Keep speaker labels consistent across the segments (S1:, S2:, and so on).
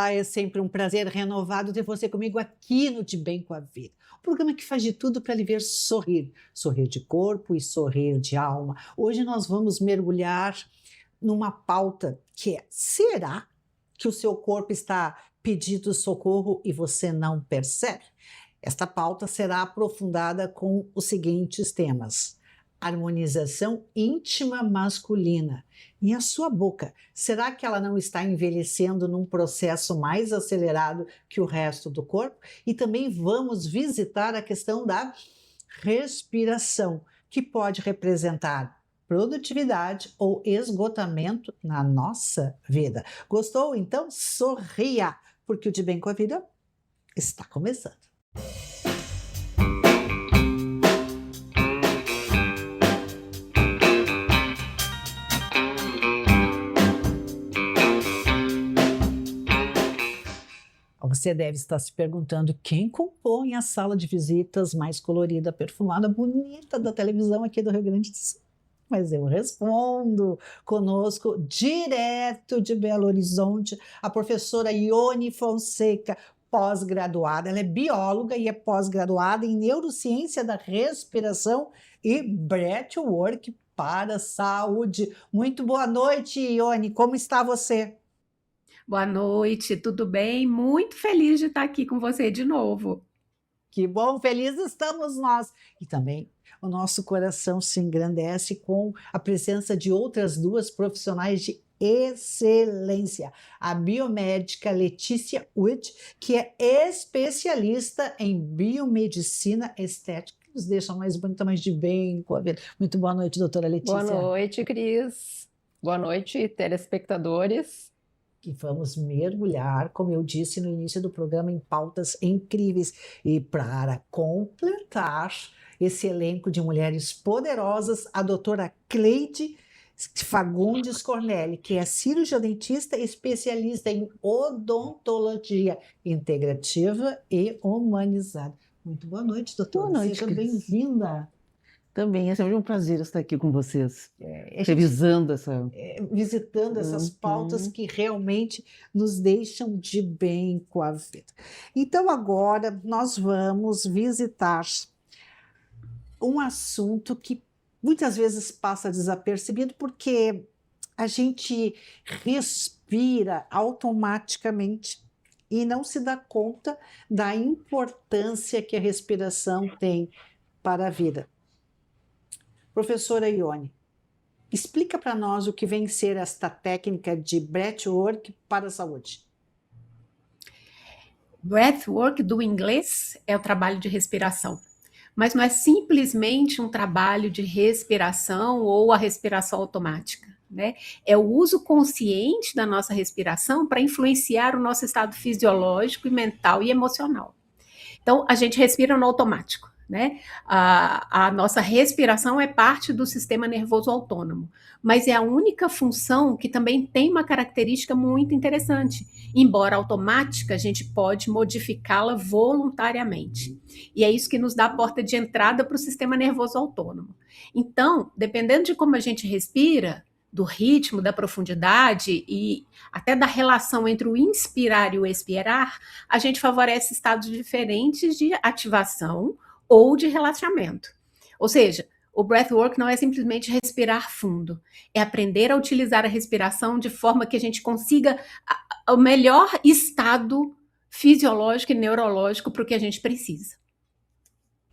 S1: Olá, é sempre um prazer renovado ter você comigo aqui no De Bem com a Vida. O programa que faz de tudo para lhe ver sorrir, sorrir de corpo e sorrir de alma. Hoje nós vamos mergulhar numa pauta que é: será que o seu corpo está pedindo socorro e você não percebe? Esta pauta será aprofundada com os seguintes temas: harmonização íntima masculina. E a sua boca, será que ela não está envelhecendo num processo mais acelerado que o resto do corpo? E também vamos visitar a questão da respiração, que pode representar produtividade ou esgotamento na nossa vida. Gostou? Então sorria, porque o De Bem com a Vida está começando. Você deve estar se perguntando quem compõe a sala de visitas mais colorida, perfumada, bonita da televisão aqui do Rio Grande do Sul. Mas eu respondo. Conosco, direto de Belo Horizonte, a professora Ione Fonseca, pós-graduada. Ela é bióloga e é pós-graduada em neurociência da respiração e breathwork para a saúde. Muito boa noite, Ione. Como está você?
S2: Boa noite, tudo bem? Muito feliz de estar aqui com você de novo.
S1: Que bom, felizes estamos nós. E também o nosso coração se engrandece com a presença de outras duas profissionais de excelência. A biomédica Letícia Witt, que é especialista em biomedicina estética, que nos deixa mais bonita, mais de bem com a vida. Muito boa noite, doutora Letícia.
S3: Boa noite, Cris. Boa noite, telespectadores.
S1: E vamos mergulhar, como eu disse no início do programa, em pautas incríveis. E para completar esse elenco de mulheres poderosas, a doutora Cleide Fagundes Cornelli, que é cirurgiã dentista, especialista em odontologia integrativa e humanizada. Muito boa noite, doutora.
S4: Boa noite,
S1: Seja
S4: Cris.
S1: bem-vinda.
S4: Também é sempre um prazer estar aqui com vocês, revisando essa...
S1: Visitando essas pautas que realmente nos deixam de bem com a vida. Então, agora nós vamos visitar um assunto que muitas vezes passa desapercebido, porque a gente respira automaticamente e não se dá conta da importância que a respiração tem para a vida. Professora Ione, explica para nós o que vem ser esta técnica de breathwork para a saúde.
S2: Breathwork, do inglês, é o trabalho de respiração. Mas não é simplesmente um trabalho de respiração ou a respiração automática, né? É o uso consciente da nossa respiração para influenciar o nosso estado fisiológico, mental e emocional. Então, a gente respira no automático, né? A nossa respiração é parte do sistema nervoso autônomo, mas é a única função que também tem uma característica muito interessante. Embora automática, a gente pode modificá-la voluntariamente. E é isso que nos dá a porta de entrada para o sistema nervoso autônomo. Então, dependendo de como a gente respira, do ritmo, da profundidade e até da relação entre o inspirar e o expirar, a gente favorece estados diferentes de ativação ou de relaxamento. Ou seja, o breathwork não é simplesmente respirar fundo, é aprender a utilizar a respiração de forma que a gente consiga o melhor estado fisiológico e neurológico para o que a gente precisa.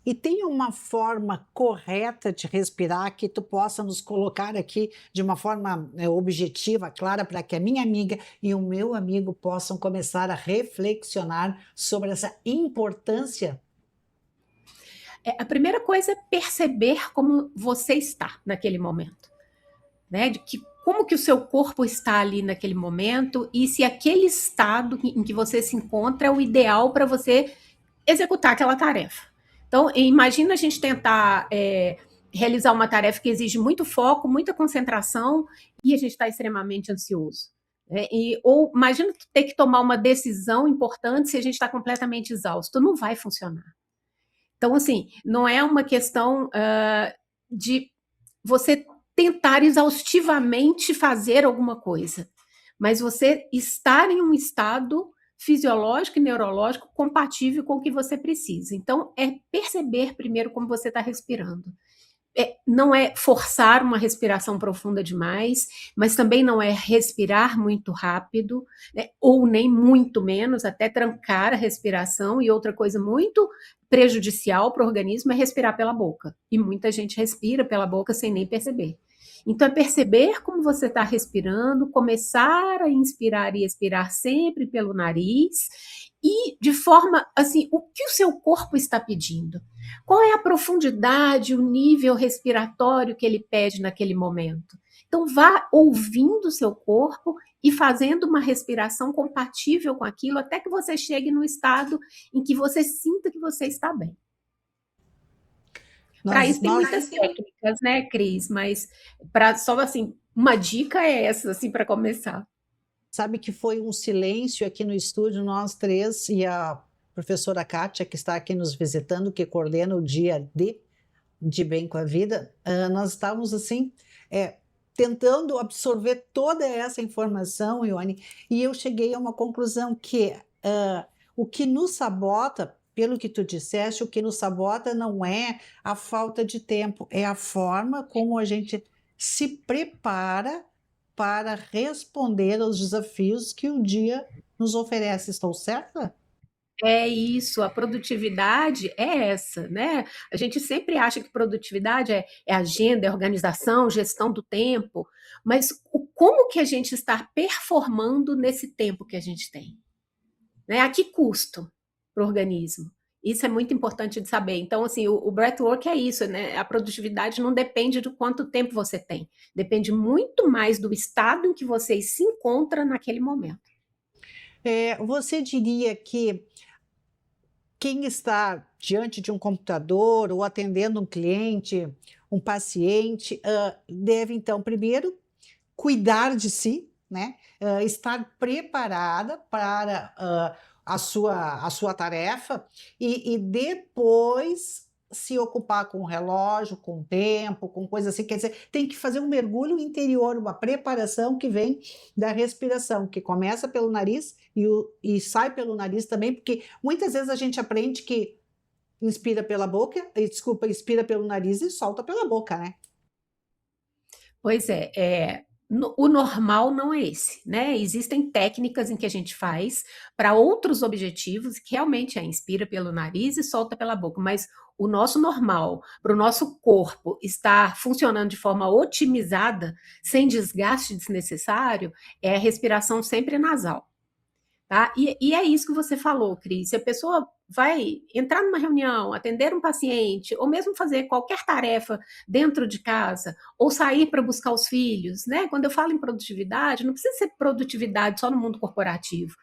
S1: E tem uma forma correta de respirar que tu possa nos colocar aqui de uma forma objetiva, clara, para que a minha amiga e o meu amigo possam começar a reflexionar sobre essa importância?
S2: A primeira coisa é perceber como você está naquele momento, né? Como que o seu corpo está ali naquele momento e se aquele estado em que você se encontra é o ideal para você executar aquela tarefa. Então, imagina a gente tentar realizar uma tarefa que exige muito foco, muita concentração e a gente está extremamente ansioso. Ou imagina ter que tomar uma decisão importante se a gente está completamente exausto. Não vai funcionar. Então, assim, não é uma questão de você tentar exaustivamente fazer alguma coisa, mas você estar em um estado fisiológico e neurológico compatível com o que você precisa. Então, é perceber primeiro como você está respirando. Não é forçar uma respiração profunda demais, mas também não é respirar muito rápido, né, ou nem muito menos, até trancar a respiração. E outra coisa muito prejudicial para o organismo é respirar pela boca. E muita gente respira pela boca sem nem perceber. Então, é perceber como você está respirando, começar a inspirar e expirar sempre pelo nariz, e de forma assim, o que o seu corpo está pedindo? Qual é a profundidade, o nível respiratório que ele pede naquele momento? Então, vá ouvindo o seu corpo e fazendo uma respiração compatível com aquilo, até que você chegue no estado em que você sinta que você está bem. Para isso tem muitas técnicas, né, Cris? Mas só assim, uma dica é essa, assim, para começar.
S1: Sabe que foi um silêncio aqui no estúdio, nós três e a professora Kátia, que está aqui nos visitando, que coordena o dia de Bem com a Vida. Nós estávamos assim, tentando absorver toda essa informação, Ione, e eu cheguei a uma conclusão que o que nos sabota, pelo que tu disseste, o que nos sabota não é a falta de tempo, é a forma como a gente se prepara para responder aos desafios que o dia nos oferece. Estou certa?
S2: É isso, a produtividade é essa, né? A gente sempre acha que produtividade é agenda, é organização, gestão do tempo, mas como que a gente está performando nesse tempo que a gente tem? Né? A que custo para o organismo? Isso é muito importante de saber. Então, assim, o breathwork é isso, né? A produtividade não depende de quanto tempo você tem, depende muito mais do estado em que você se encontra naquele momento.
S1: Você diria que quem está diante de um computador ou atendendo um cliente, um paciente, deve, então, primeiro, cuidar de si, né? Estar preparada para a sua tarefa e depois se ocupar com o relógio, com o tempo, com coisa assim. Quer dizer, tem que fazer um mergulho interior, uma preparação que vem da respiração, que começa pelo nariz e sai pelo nariz também, porque muitas vezes a gente aprende que inspira pela boca, inspira pelo nariz e solta pela boca, né?
S2: Pois o normal não é esse, né? Existem técnicas em que a gente faz para outros objetivos, que realmente inspira pelo nariz e solta pela boca, mas o nosso normal, para o nosso corpo estar funcionando de forma otimizada, sem desgaste desnecessário, é a respiração sempre nasal. Tá? E é isso que você falou, Cris. Se a pessoa vai entrar numa reunião, atender um paciente, ou mesmo fazer qualquer tarefa dentro de casa, ou sair para buscar os filhos, né? Quando eu falo em produtividade, não precisa ser produtividade só no mundo corporativo,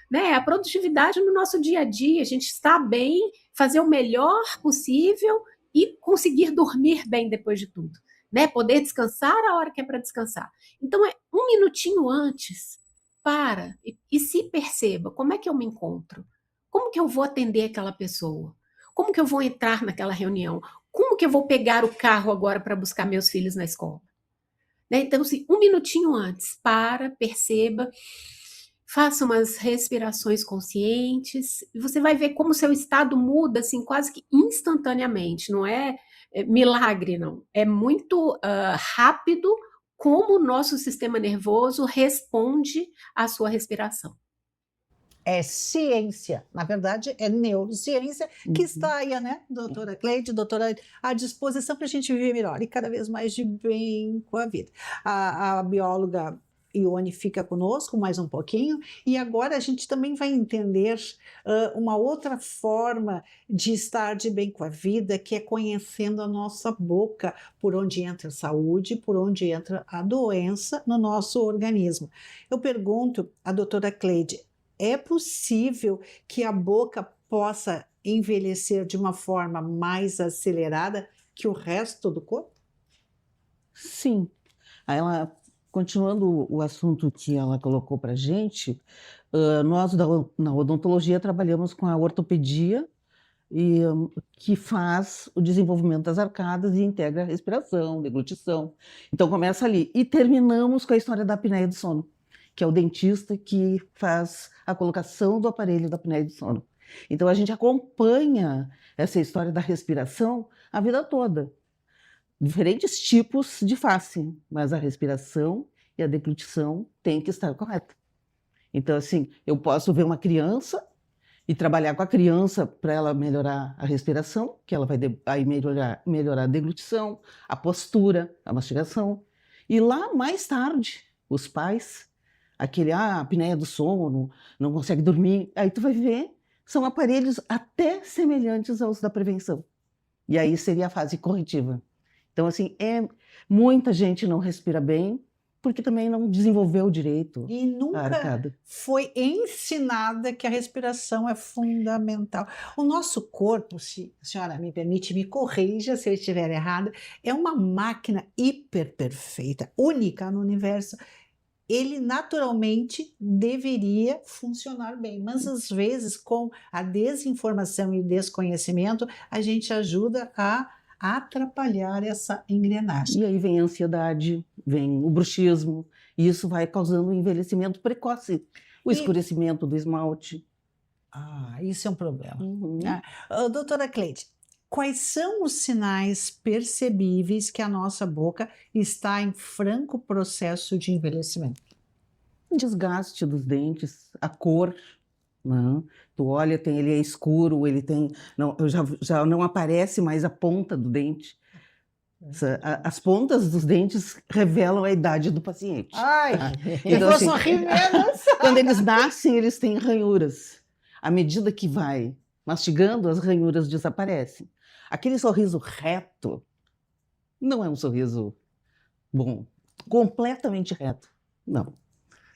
S2: né? A produtividade no nosso dia a dia, a gente está bem, fazer o melhor possível e conseguir dormir bem depois de tudo, né? Poder descansar a hora que é para descansar. Então, um minutinho antes, para e se perceba, como é que eu me encontro? Como que eu vou atender aquela pessoa? Como que eu vou entrar naquela reunião? Como que eu vou pegar o carro agora para buscar meus filhos na escola? Né? Então, assim, um minutinho antes, perceba, faça umas respirações conscientes, e você vai ver como o seu estado muda, assim, quase que instantaneamente. Não é milagre, não. É muito rápido como o nosso sistema nervoso responde à sua respiração.
S1: É ciência, na verdade é neurociência, que está aí, né, doutora Cleide, doutora, à disposição para a gente viver melhor e cada vez mais de bem com a vida. A bióloga Ione fica conosco mais um pouquinho e agora a gente também vai entender uma outra forma de estar de bem com a vida, que é conhecendo a nossa boca, por onde entra a saúde, por onde entra a doença no nosso organismo. Eu pergunto à doutora Cleide, é possível que a boca possa envelhecer de uma forma mais acelerada que o resto do corpo?
S4: Sim. Aí continuando o assunto que ela colocou para a gente, nós na odontologia trabalhamos com a ortopedia, que faz o desenvolvimento das arcadas e integra a respiração, deglutição. Então começa ali. E terminamos com a história da apneia do sono. que é o dentista que faz a colocação do aparelho da apneia do sono. Então, a gente acompanha essa história da respiração a vida toda. Diferentes tipos de face, mas a respiração e a deglutição têm que estar correta. Então, assim, eu posso ver uma criança e trabalhar com a criança para ela melhorar a respiração, que ela vai aí melhorar a deglutição, a postura, a mastigação. E lá, mais tarde, os pais, a apneia do sono, não consegue dormir, aí tu vai ver, são aparelhos até semelhantes aos da prevenção. E aí seria a fase corretiva. Então, assim, muita gente não respira bem, porque também não desenvolveu direito
S1: E nunca
S4: a arcada.
S1: foi ensinada que a respiração é fundamental. O nosso corpo, se a senhora me permite, me corrija se eu estiver errada, é uma máquina hiper perfeita, única no universo. Ele naturalmente deveria funcionar bem, mas às vezes com a desinformação e o desconhecimento, a gente ajuda a atrapalhar essa engrenagem.
S4: E aí vem a ansiedade, vem o bruxismo, e isso vai causando um envelhecimento precoce, o escurecimento do esmalte.
S1: Isso é um problema.
S4: Uhum.
S1: Doutora Cleide, quais são os sinais percebíveis que a nossa boca está em franco processo de envelhecimento?
S4: O desgaste dos dentes, a cor, né? Tu olha, ele é escuro, ele tem, não, já não aparece mais a ponta do dente. As pontas dos dentes revelam a idade do paciente.
S1: Ai,
S4: tá?
S1: eu
S4: Então,
S1: vou
S4: assim,
S1: sorrir menos.
S4: quando eles nascem, eles têm ranhuras. À medida que vai mastigando, as ranhuras desaparecem. Aquele sorriso reto não é um sorriso bom, completamente reto. Não.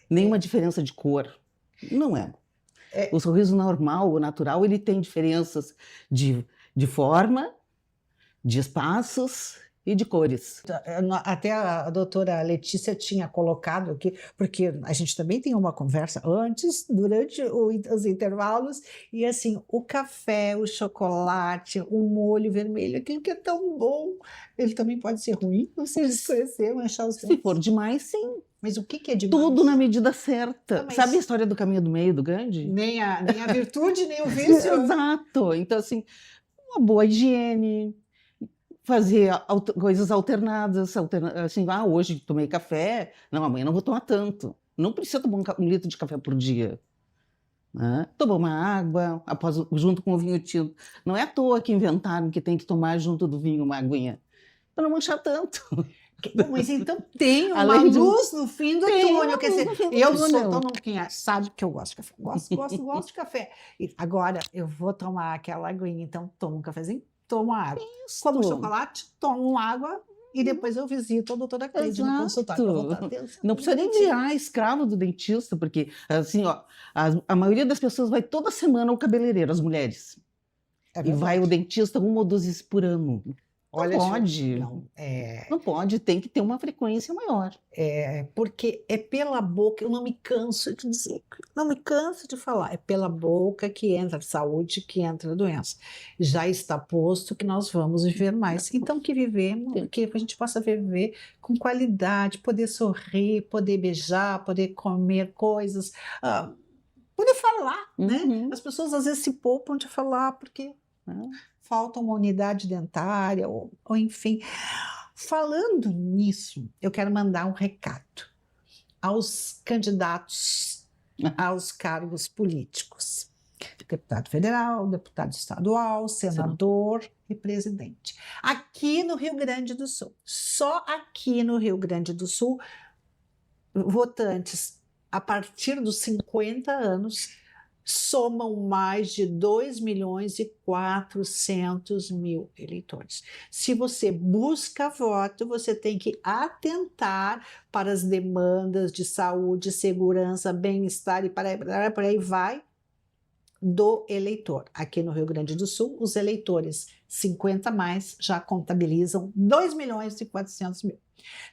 S4: Nenhuma diferença de cor. Não é. O sorriso normal, o natural, ele tem diferenças de forma, de espaços e de cores.
S1: Até a doutora Letícia tinha colocado aqui, porque a gente também tem uma conversa antes, durante os intervalos, e assim, o café, o chocolate, o molho vermelho, aquilo que é tão bom, ele também pode ser ruim, ou seja, escurecer, manchar os dentes.
S4: Se for demais, sim.
S1: Mas o que é demais?
S4: Tudo na medida certa.
S1: Mas...
S4: Sabe a história do caminho do meio do Gandhi?
S1: Nem a virtude, nem o vício.
S4: Exato. Então, assim, uma boa higiene, fazer coisas alternadas, assim, hoje tomei café, não, amanhã não vou tomar tanto. Não precisa tomar 1 litro de café por dia. Né? Tomar uma água, junto com o vinho tinto. Não é à toa que inventaram que tem que tomar junto do vinho uma aguinha, para não manchar tanto.
S1: Bom, mas então tem uma
S4: Além de-
S1: luz no fim do
S4: Tem
S1: túnel.
S4: uma
S1: Quer
S4: luz
S1: dizer,
S4: no fim do
S1: eu
S4: túnel.
S1: sou, todo mundo quem sabe que eu gosto de café. Gosto de café. E agora eu vou tomar aquela aguinha, então tomo um cafezinho, tomo água. Como chocolate, tomo água e depois eu visito a doutora Cleide no consultório. pra voltar a atenção.
S4: Não precisa nem virar escravo do dentista, porque assim, ó, a maioria das pessoas vai toda semana ao cabeleireiro, as mulheres.
S1: É
S4: E
S1: verdade.
S4: vai o dentista 1 ou 2 vezes por ano.
S1: Olha,
S4: não pode. Não pode, tem que ter uma frequência maior.
S1: Porque é pela boca, eu não me canso de dizer, não me canso de falar, é pela boca que entra a saúde, que entra a doença. Já está posto que nós vamos viver mais. Então, que a gente possa viver com qualidade, poder sorrir, poder beijar, poder comer coisas, poder falar, né?
S4: Uhum.
S1: As pessoas às vezes se poupam de falar porque falta uma unidade dentária, ou enfim. Falando nisso, eu quero mandar um recado aos candidatos aos cargos políticos. Deputado federal, deputado estadual, senador e presidente. Aqui no Rio Grande do Sul, só aqui no Rio Grande do Sul, votantes a partir dos 50 anos somam mais de 2.400.000 eleitores. Se você busca voto, você tem que atentar para as demandas de saúde, segurança, bem-estar e por aí vai do eleitor. Aqui no Rio Grande do Sul, os eleitores 50 mais já contabilizam 2.400.000.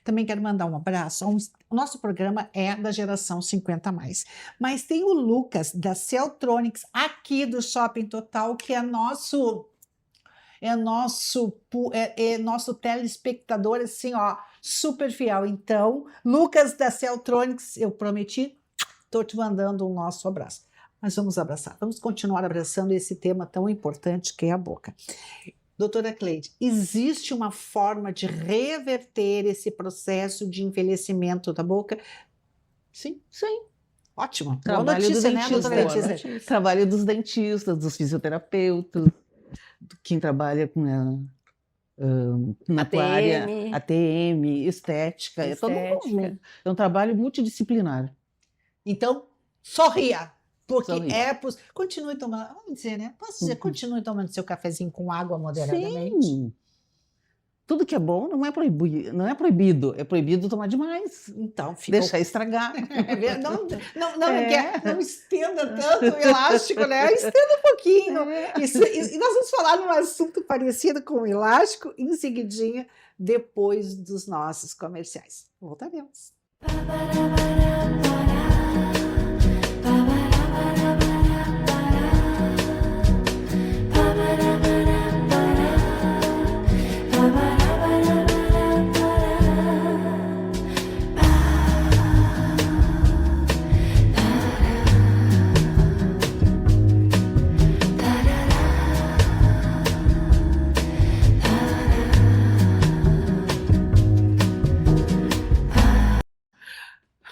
S1: Também quero mandar um abraço. O nosso programa é da geração 50 mais. Mas tem o Lucas da Celtronics aqui do Shopping Total, que é nosso telespectador, assim, ó, super fiel. Então, Lucas da Celtronics, eu prometi, estou te mandando um nosso abraço. Mas vamos abraçar, vamos continuar abraçando esse tema tão importante que é a boca. Doutora Cleide, existe uma forma de reverter esse processo de envelhecimento da boca?
S4: Sim, sim.
S1: Ótimo. Boa
S4: Trabalho do
S1: notícia, né,
S4: dentista.
S1: doutora
S3: Boa
S1: Letícia?
S3: notícia.
S4: Trabalho dos dentistas, dos fisioterapeutas, quem trabalha com na tua área
S3: ATM.
S4: ATM, estética, é todo um
S3: Estética.
S4: conjunto. É um trabalho multidisciplinar.
S1: Então, sorria, porque
S4: Sorria.
S1: é possível. Continue tomando, vamos dizer, né? Posso dizer, continue tomando seu cafezinho com água moderadamente.
S4: Sim. Tudo que é bom não é proibido, é proibido tomar demais.
S1: Então, fica.
S4: Deixar estragar.
S1: Não estenda tanto o elástico, né? Estenda um pouquinho. E nós vamos falar num assunto parecido com o elástico em seguidinha, depois dos nossos comerciais. Voltaremos.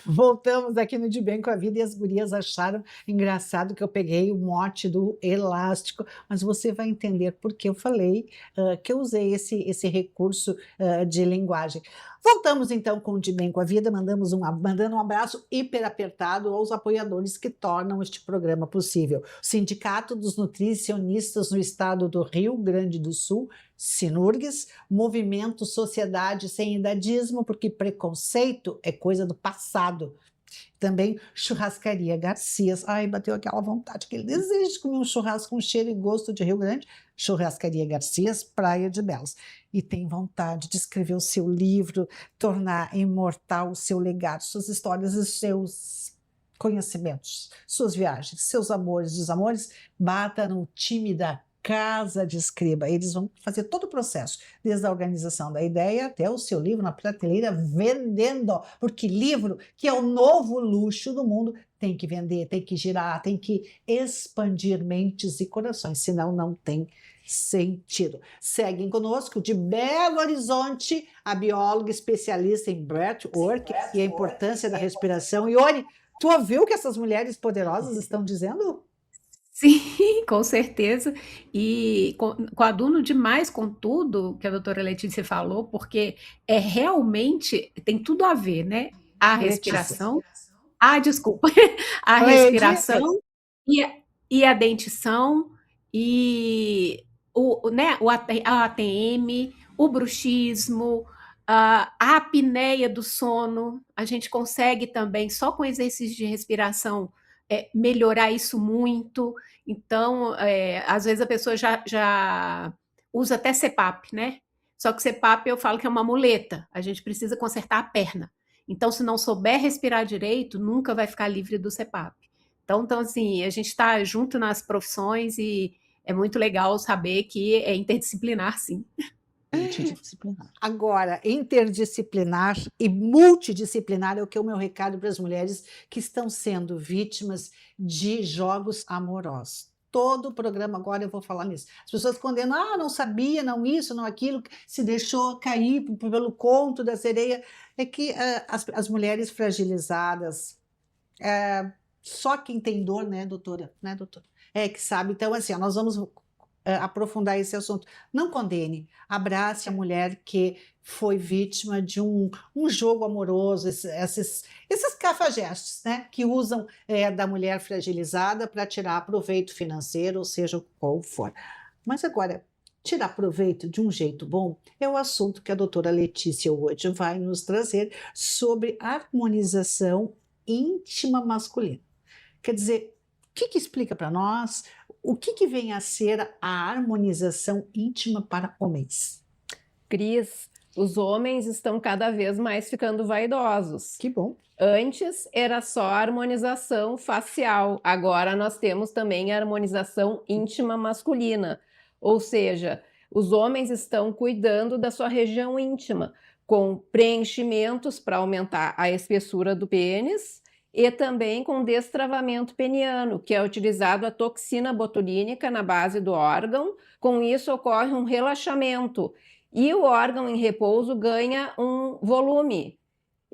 S1: Voltamos aqui no De Bem com a Vida e as gurias acharam engraçado que eu peguei o mote do elástico, mas você vai entender por que eu falei que eu usei esse recurso de linguagem. Voltamos então com o De Bem com a Vida, mandando um abraço hiper apertado aos apoiadores que tornam este programa possível. O Sindicato dos Nutricionistas no Estado do Rio Grande do Sul, Sinurgues, Movimento Sociedade Sem Idadismo, porque preconceito é coisa do passado. Também Churrascaria Garcias. Ai, bateu aquela vontade, aquele desejo de comer um churrasco com cheiro e gosto de Rio Grande. Churrascaria Garcias, Praia de Belos. E tem vontade de escrever o seu livro, tornar imortal o seu legado, suas histórias e seus conhecimentos, suas viagens, seus amores e desamores. Bata no time da Casa de Escriba. Eles vão fazer todo o processo, desde a organização da ideia até o seu livro na prateleira vendendo, porque livro, que é o novo luxo do mundo, tem que vender, tem que girar, tem que expandir mentes e corações, senão não tem sentido. Seguem conosco de Belo Horizonte, a bióloga especialista em breathwork e a importância da respiração. Ione, tu ouviu o que essas mulheres poderosas estão dizendo?
S2: Sim, com certeza. E coaduno demais com tudo que a doutora Letícia falou, porque realmente tem tudo a ver, né? A respiração, desculpa, a respiração e a dentição, e a ATM, o bruxismo, a apneia do sono. A gente consegue também, só com exercício de respiração, melhorar isso muito. Então, às vezes a pessoa já usa até CPAP, né? Só que CPAP eu falo que é uma muleta, a gente precisa consertar a perna. Então, se não souber respirar direito, nunca vai ficar livre do CPAP. Então assim, a gente está junto nas profissões e é muito legal saber que é interdisciplinar, sim.
S4: Multidisciplinar.
S1: Agora, interdisciplinar e multidisciplinar é o que é o meu recado para as mulheres que estão sendo vítimas de jogos amorosos. Todo o programa agora eu vou falar nisso. As pessoas condenam, não sabia, não isso, não aquilo, se deixou cair pelo conto da sereia. É que as mulheres fragilizadas, só quem tem dor, né, doutora? É que sabe. Então, assim, nós vamos aprofundar esse assunto. Não condene, abrace a mulher que foi vítima de um jogo amoroso, esses cafajestes, né, que usam da mulher fragilizada para tirar proveito financeiro, ou seja, qual for. Mas agora, tirar proveito de um jeito bom é o assunto que a doutora Letícia hoje vai nos trazer sobre harmonização íntima masculina. Quer dizer, o que explica para nós o que vem a ser a harmonização íntima para homens?
S3: Cris, os homens estão cada vez mais ficando vaidosos.
S1: Que bom.
S3: Antes era só a harmonização facial, agora nós temos também a harmonização íntima masculina. Ou seja, os homens estão cuidando da sua região íntima, com preenchimentos para aumentar a espessura do pênis e também com destravamento peniano, que é utilizado a toxina botulínica na base do órgão. Com isso ocorre um relaxamento e o órgão em repouso ganha um volume.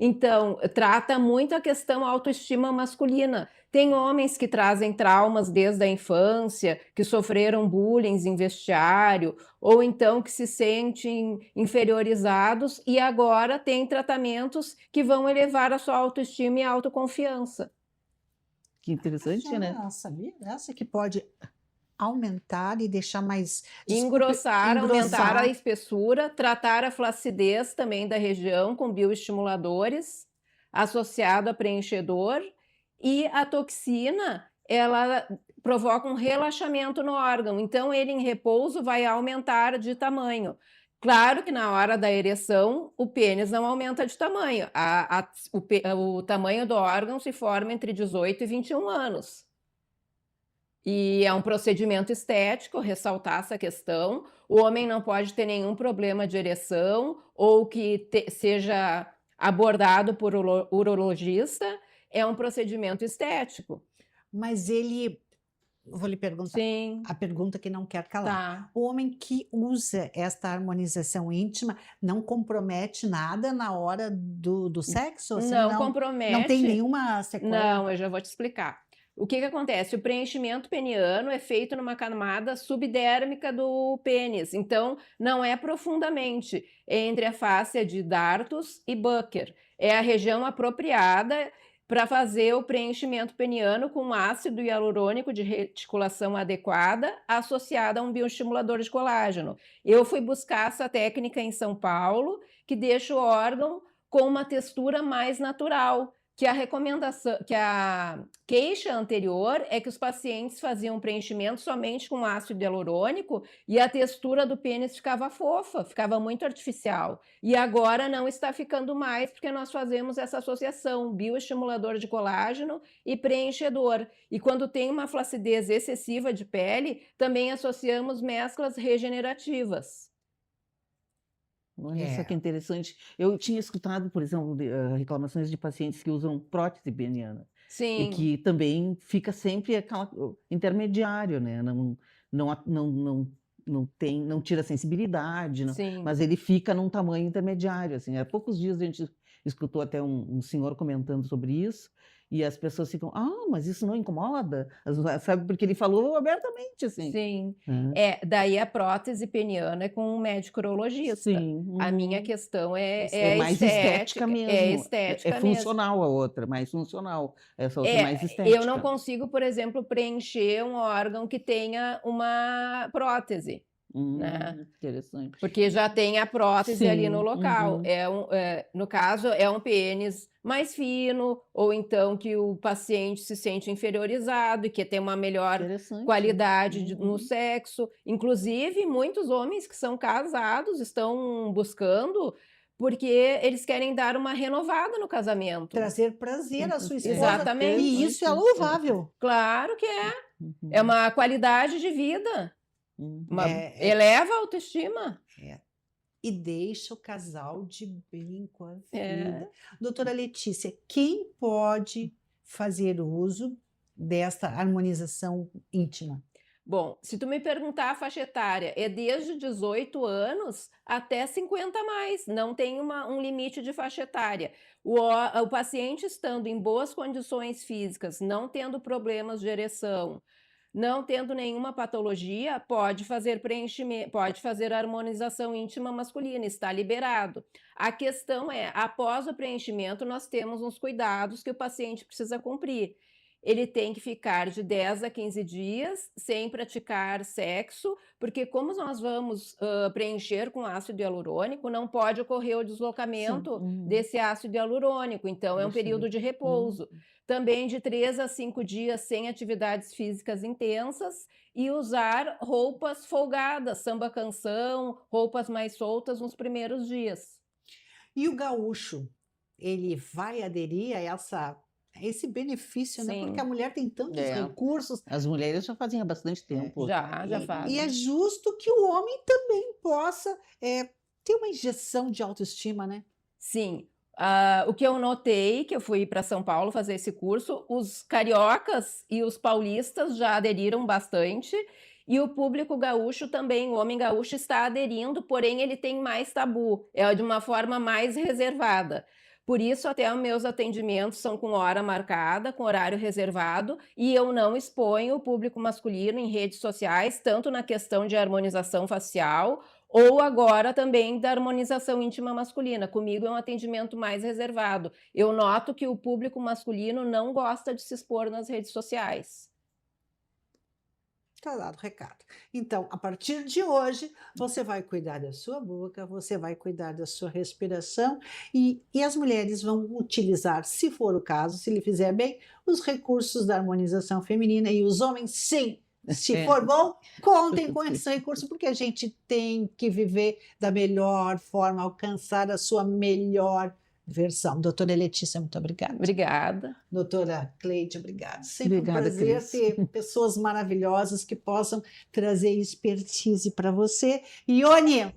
S3: Então, trata muito a questão autoestima masculina. Tem homens que trazem traumas desde a infância, que sofreram bullying em vestiário, ou então que se sentem inferiorizados e agora têm tratamentos que vão elevar a sua autoestima e autoconfiança.
S4: Que interessante, né?
S1: Sabia dessa que pode aumentar e deixar mais...
S3: Engrossar, aumentar a espessura, tratar a flacidez também da região com bioestimuladores, associado a preenchedor, e a toxina, ela provoca um relaxamento no órgão, então ele em repouso vai aumentar de tamanho. Claro que na hora da ereção, o pênis não aumenta de tamanho, o tamanho do órgão se forma entre 18 e 21 anos. E é um procedimento estético, ressaltar essa questão. O homem não pode ter nenhum problema de ereção ou que seja abordado por urologista. É um procedimento estético.
S1: Mas ele... Vou lhe perguntar.
S3: Sim.
S1: A pergunta que não quer calar.
S3: Tá.
S1: O homem que usa esta harmonização íntima não compromete nada na hora do sexo? Assim,
S3: Não compromete.
S1: Não tem nenhuma sequela?
S3: Não, eu já vou te explicar. O que acontece? O preenchimento peniano é feito numa camada subdérmica do pênis, então não é profundamente, é entre a fáscia de Dartus e Bucker. É a região apropriada para fazer o preenchimento peniano com ácido hialurônico de reticulação adequada associada a um bioestimulador de colágeno. Eu fui buscar essa técnica em São Paulo, que deixa o órgão com uma textura mais natural. Que a recomendação, que a queixa anterior é que os pacientes faziam preenchimento somente com ácido hialurônico e a textura do pênis ficava fofa, ficava muito artificial. E agora não está ficando mais porque nós fazemos essa associação bioestimulador de colágeno e preenchedor. E quando tem uma flacidez excessiva de pele, também associamos mesclas regenerativas.
S4: Olha, isso que interessante. Eu tinha escutado, por exemplo, reclamações de pacientes que usam prótese peniana.
S3: Sim.
S4: E que também fica sempre aquela intermediário, né? Não tira sensibilidade, mas ele fica num tamanho intermediário. Assim. Há poucos dias a gente escutou até um senhor comentando sobre isso, e as pessoas ficam, mas isso não incomoda? Sabe, porque ele falou abertamente, assim.
S3: Sim. Daí a prótese peniana é com um médico urologista.
S4: Sim.
S3: A minha questão é
S4: mais estética mesmo.
S3: É estética
S4: mesmo. Funcional a outra, mais funcional. Essa outra é mais estética.
S3: Eu não consigo, por exemplo, preencher um órgão que tenha uma prótese. Né?
S4: Interessante.
S3: Porque já tem a prótese ali no local. No caso, é um pênis mais fino, ou então que o paciente se sente inferiorizado e quer ter uma melhor qualidade no sexo. Inclusive, muitos homens que são casados estão buscando porque eles querem dar uma renovada no casamento.
S1: Trazer prazer à sua esposa.
S3: Exatamente.
S1: E isso é louvável.
S3: Claro que é. É uma qualidade de vida. Eleva a autoestima.
S1: E deixa o casal de bem com a vida. Doutora Letícia, quem pode fazer uso desta harmonização íntima?
S3: Bom, se tu me perguntar a faixa etária, é desde 18 anos até 50 a mais, não tem um limite de faixa etária. O paciente estando em boas condições físicas, não tendo problemas de ereção, não tendo nenhuma patologia, pode fazer preenchimento, pode fazer harmonização íntima masculina, está liberado. A questão é, após o preenchimento, nós temos uns cuidados que o paciente precisa cumprir. Ele tem que ficar de 10 a 15 dias sem praticar sexo, porque como nós vamos preencher com ácido hialurônico, não pode ocorrer o deslocamento desse ácido hialurônico, então é um período de repouso. Também de 3 a 5 dias sem atividades físicas intensas e usar roupas folgadas, samba-canção, roupas mais soltas nos primeiros dias.
S1: E o gaúcho, ele vai aderir a esse benefício, né? Porque a mulher tem tantos recursos.
S4: As mulheres já fazem há bastante tempo.
S3: Já fazem.
S1: E é justo que o homem também possa Tem uma injeção de autoestima, né?
S3: Sim. O que eu notei, que eu fui para São Paulo fazer esse curso, os cariocas e os paulistas já aderiram bastante, e o público gaúcho também, o homem gaúcho está aderindo, porém ele tem mais tabu, é de uma forma mais reservada. Por isso, até os meus atendimentos são com hora marcada, com horário reservado, e eu não exponho o público masculino em redes sociais, tanto na questão de harmonização facial, ou agora também da harmonização íntima masculina. Comigo é um atendimento mais reservado. Eu noto que o público masculino não gosta de se expor nas redes sociais.
S1: Está dado o recado. Então, a partir de hoje, você vai cuidar da sua boca, você vai cuidar da sua respiração e as mulheres vão utilizar, se for o caso, se lhe fizer bem, os recursos da harmonização feminina e os homens, sim. Se for bom, contem com esse recurso, porque a gente tem que viver da melhor forma, alcançar a sua melhor versão. Doutora Letícia, muito obrigada.
S3: Obrigada.
S1: Doutora Cleide, obrigada. Sempre
S4: Obrigada,
S1: um prazer
S4: Cris.
S1: ter pessoas maravilhosas que possam trazer expertise para você. Ione,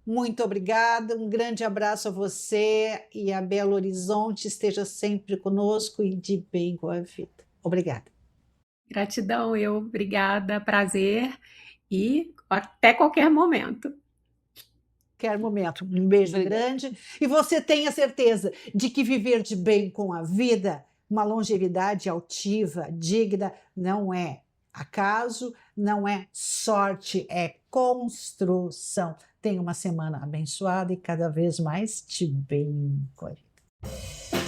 S1: muito obrigada, um grande abraço a você e a Belo Horizonte. Esteja sempre conosco e de bem com a vida. Obrigada.
S2: Gratidão, obrigada, prazer e até qualquer momento.
S1: Qualquer momento. Um beijo grande. E você tenha certeza de que viver de bem com a vida, uma longevidade altiva, digna, não é acaso, não é sorte, é construção. Tenha uma semana abençoada e cada vez mais de bem com a vida.